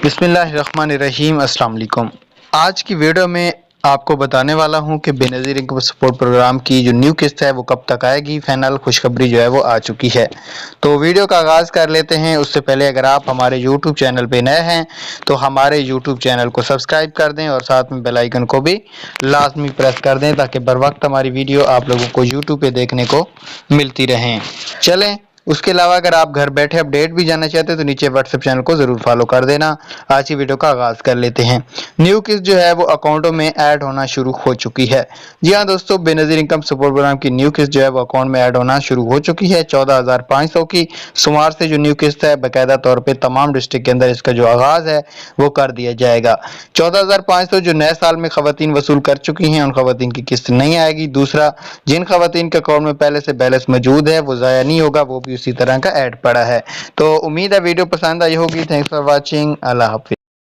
بسم اللہ الرحمن الرحیم۔ السلام علیکم۔ آج کی ویڈیو میں آپ کو بتانے والا ہوں کہ بے نظیر انکم سپورٹ پروگرام کی جو نیو قسط ہے وہ کب تک آئے گی۔ فائنل خوشخبری جو ہے وہ آ چکی ہے، تو ویڈیو کا آغاز کر لیتے ہیں۔ اس سے پہلے اگر آپ ہمارے یوٹیوب چینل پہ نئے ہیں تو ہمارے یوٹیوب چینل کو سبسکرائب کر دیں اور ساتھ میں بیل آئیکن کو بھی لازمی پریس کر دیں تاکہ بر وقت ہماری ویڈیو آپ لوگوں کو یوٹیوب پہ دیکھنے کو ملتی رہیں۔ چلیں، اس کے علاوہ اگر آپ گھر بیٹھے اپڈیٹ بھی جاننا چاہتے ہیں تو نیچے واٹس ایپ چینل کو ضرور فالو کر دینا۔ آج کی ویڈیو کا آغاز کر لیتے ہیں۔ نیو قسط جو ہے وہ اکاؤنٹوں میں ایڈ ہونا شروع ہو چکی ہے۔ جی ہاں دوستو، بے نظیر انکم سپورٹ پروگرام کی نیو قسط جو ہے وہ اکاؤنٹ میں ایڈ ہونا شروع ہو چکی ہے۔ 14,500 کی سمار سے جو نیو قسط ہے باقاعدہ طور پہ تمام ڈسٹرکٹ کے اندر اس کا جو آغاز ہے وہ کر دیا جائے گا۔ 14,500 جو نئے سال میں خواتین وصول کر چکی ہیں ان خواتین کی قسط نہیں آئے گی۔ دوسرا، جن خواتین کے اکاؤنٹ میں پہلے سے بیلنس موجود ہے وہ ضائع نہیں ہوگا، وہ بھی اسی طرح کا ایڈ پڑا ہے۔ تو امید ہے ویڈیو پسند آئی ہوگی۔ Thanks for watching. اللہ حافظ۔